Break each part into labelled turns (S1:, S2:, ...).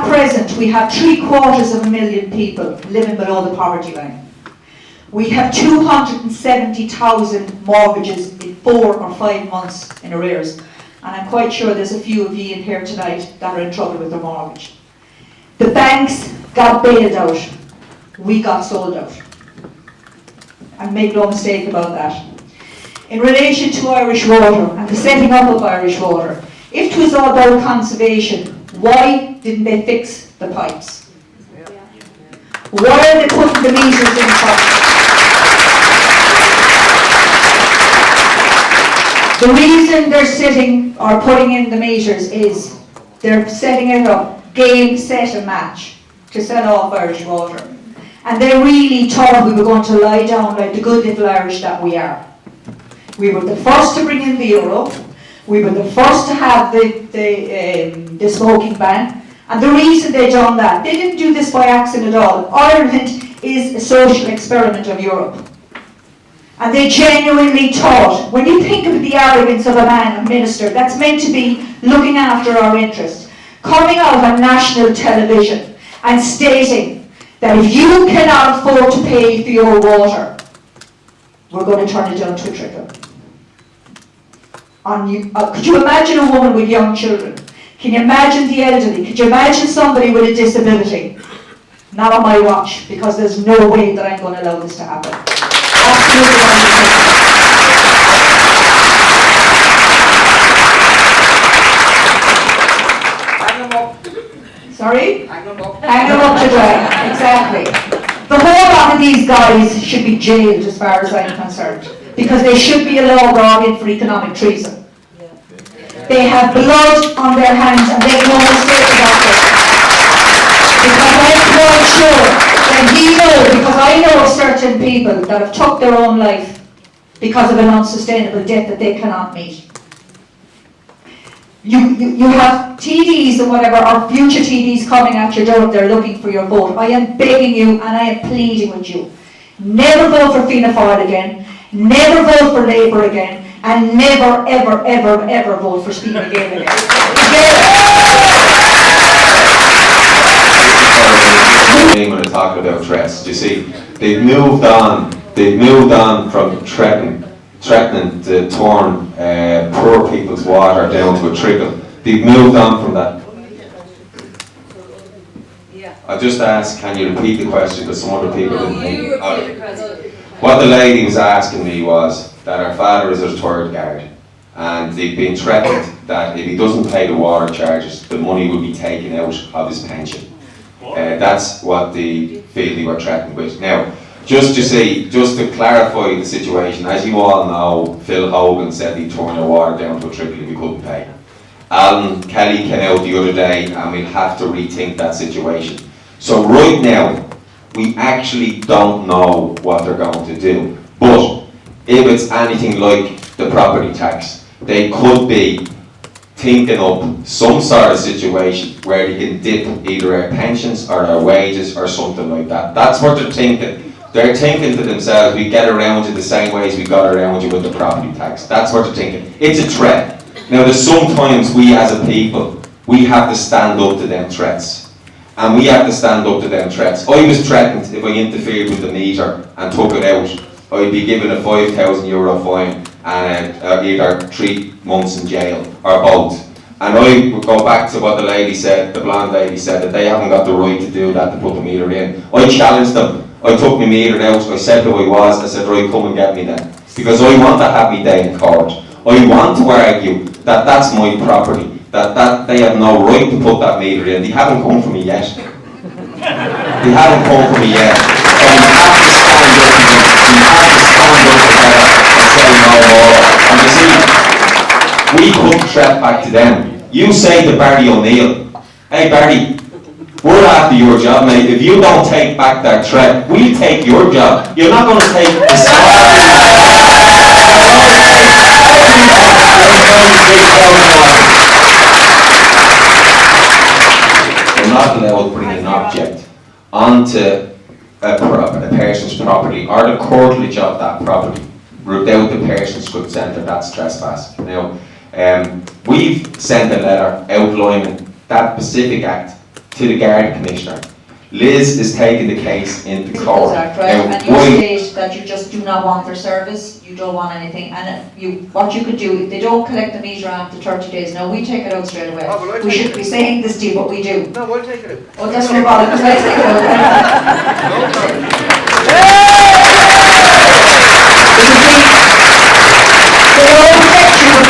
S1: At present, we have 750,000 people living below the poverty line. We have 270,000 mortgages in 4 or 5 months in arrears. And I'm quite sure there's a few of you in here tonight that are in trouble with their mortgage. The banks got bailed out. We got sold out. And make no mistake about that. In relation to Irish Water and the setting up of Irish Water, if it was all about conservation, why didn't they fix the pipes? Why are they putting the meters in pipes? The reason they're sitting or putting in the meters is they're setting it up, game, set and match, to sell off Irish Water. And they really thought we were going to lie down like the good little Irish that we are. We were the first to bring in the euro. We were the first to have the smoking ban. And the reason they done that, they didn't do this by accident at all. Ireland is a social experiment of Europe. And they genuinely thought, when you think of the arrogance of a man, a minister, that's meant to be looking after our interests, coming out on national television and stating that if you cannot afford to pay for your water, we're going to turn it down to a trickle. Could you imagine a woman with young children? Can you imagine the elderly? Could you imagine somebody with a disability? Not on my watch, because there's no way that I'm going to allow this to happen. Absolutely unacceptable. Sorry? Hang them up to dry. Exactly. The whole lot of these guys should be jailed as far as I'm concerned, because they should be a law brought in for economic treason. They have blood on their hands and they know mistake about it. Because I'm quite sure that he knows, because I know of certain people that have took their own life because of an unsustainable debt that they cannot meet. You have TDs and whatever, or future TDs coming at your door, they're looking for your vote. I am begging you and I am pleading with you. Never vote for Fianna Fáil again, never vote for Labour again, and never, ever, ever, ever vote for Stephen again.
S2: When I talk about threats, you see, they've moved on from threatening to turn poor people's water down to a trickle. They've moved on from that. I just asked, can you repeat the question, because some other people didn't hear. What the lady was asking me was that her father is a retired guard, and they've been threatened that if he doesn't pay the water charges, the money will be taken out of his pension. That's what they feel they were threatened with. Now, just to clarify the situation, as you all know, Phil Hogan said he'd turn the water down to a trickle if he couldn't pay. Alan Kelly came out the other day, and we'll have to rethink that situation. So right now, we actually don't know what they're going to do. But if it's anything like the property tax, they could be thinking up some sort of situation where they can dip either our pensions or our wages or something like that. That's what they're thinking. They're thinking to themselves, we get around you the same ways we got around you with the property tax. That's what they're thinking. It's a threat. Now there's sometimes we as a people, we have to stand up to them threats. And we have to stand up to them threats. I was threatened if I interfered with the meter and took it out, I'd be given a €5,000 fine and either 3 months in jail or both. And I would go back to what the lady said, the blonde lady said, that they haven't got the right to do that, to put the meter in. I challenged them. I took my meter out, I said who I was, I said, right, come and get me then. Because I want to have me day in court. I want to argue that that's my property, that they have no right to put that meter in. They haven't come for me yet. They haven't come for me yet. So we have to stand up to them. We have to stand up together and say no more. And you see, we put the threat back to them. You say to Barry O'Neill, hey Barry, we're after your job, mate. If you don't take back that threat, we'll take your job. You're not going to take the We're not allowed to bring an object onto a person's property or the curtilage of that property without the person's consent, or that's trespass. Now, we've sent a letter outlining that specific act to the Garda Commissioner. Liz is taking the case into court.
S1: Right? And you state that you just do not want their service, you don't want anything, and what you could do, if they don't collect the meter after 30 days, now we take it out straight away.
S3: Oh, well,
S1: we should be saying this to you, but we do.
S3: No, we'll take it out.
S1: Oh, that's no bother, because I take it out.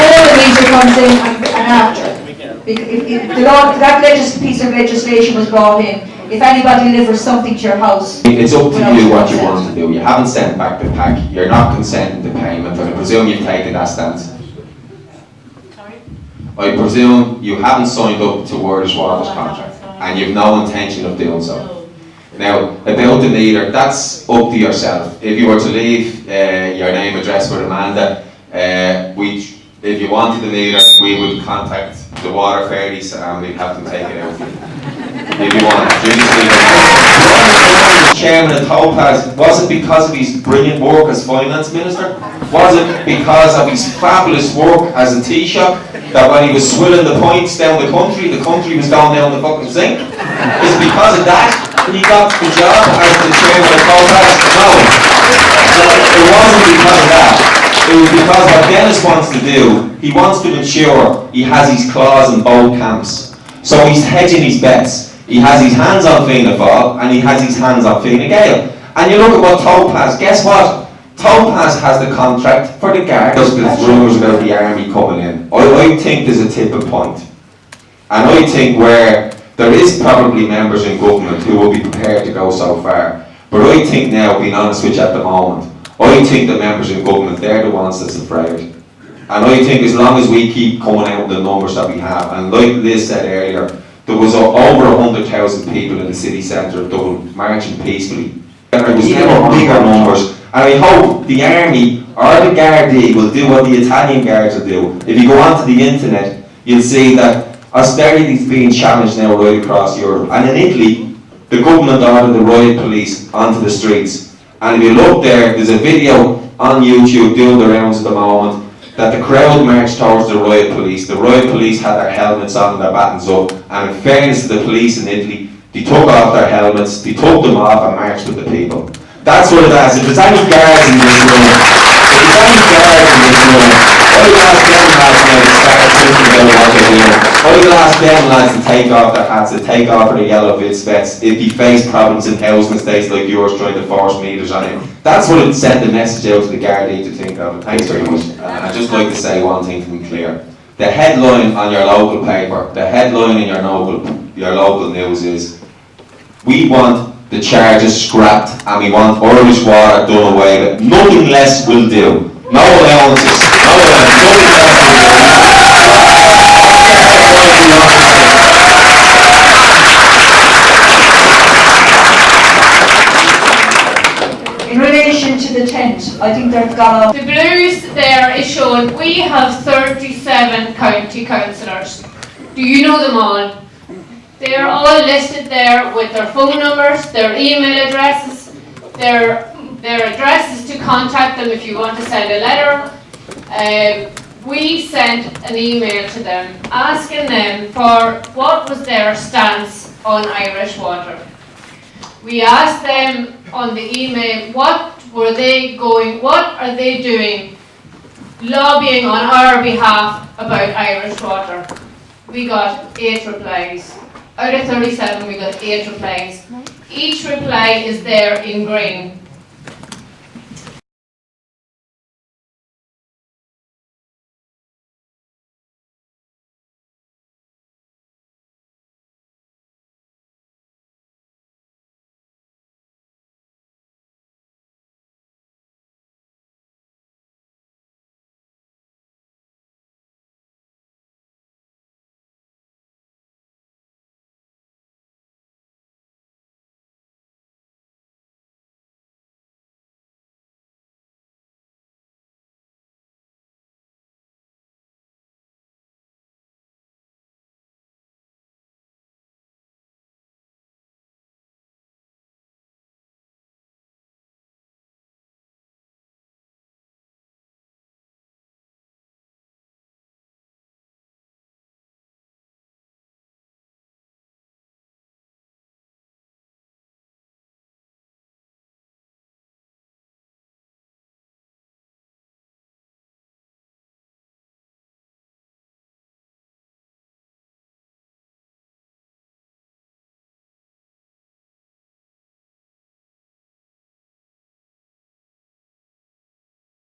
S1: The meter comes in and after. That piece of legislation was brought in. If anybody delivers something to your house,
S2: it's up to you what you want to do. You haven't sent back the pack. You're not consenting to payment, and I presume you've taken that stance.
S4: Sorry?
S2: I presume you haven't signed up to Irish Water's contract, and you've no intention of doing so. Now, about the meter, that's up to yourself. If you were to leave your name, address with Amanda, if you wanted the meter, we would contact the water fairies and we'd have them take it out for you. If you want. Chairman of Topaz, was it because of his brilliant work as finance minister? Was it because of his fabulous work as a Taoiseach, that when he was swilling the points down the country was going down the fucking sink? Is it because of that he got the job as the chairman of Topaz? No. It wasn't because of that. It was because what Dennis wants to do, he wants to ensure he has his claws in both camps. So he's hedging his bets. He has his hands on Fianna Fáil and he has his hands on Fine Gael. And you look at what Topaz, guess what? Topaz has the contract for the Guard. There's rumours about the army coming in. I think there's a tipping point. And I think where there is probably members in government who will be prepared to go so far. But I think now, being honest with you at the moment, I think the members in government, they're the ones that's afraid. And I think as long as we keep coming out with the numbers that we have, and like Liz said earlier, there was over 100,000 people in the city centre of Dublin marching peacefully. There was never bigger numbers. And I hope the army or the Gardaí will do what the Italian guards will do. If you go onto the internet, you'll see that austerity is being challenged now right across Europe. And in Italy, the government ordered the riot police onto the streets. And if you look there, there's a video on YouTube doing the rounds at the moment that the crowd marched towards the riot police. The riot police had their helmets on and their battens up, and in fairness to the police in Italy, they took off their helmets, they took them off and marched with the people. That's what it is. If there's any guards in this room, I will ask them lads now to start thinking about what they're doing. I will ask them lads to take off their hats, to take off their yellow vets if you face problems in housing estates like yours trying to force meters on him. That's what it sent the message out to the Gardaí to think of. Thanks very much. I'd just like to say one thing to be clear. The headline on your local paper, the headline in your local news is, we want the charges scrapped and we want Irish Water done away with. Nothing less will do. No allowances. No allowances. Nothing less will
S1: do. In relation to the tent, I think they've got
S4: The blues there is showing we have 37 county councillors. Do you know them all? They are all listed there with their phone numbers, their email addresses, their addresses to contact them if you want to send a letter. We sent an email to them asking them for what was their stance on Irish Water. We asked them on the email what are they doing lobbying on our behalf about Irish Water. We got 8 replies. Out of 37 we got 8 replies. Each reply is there in green.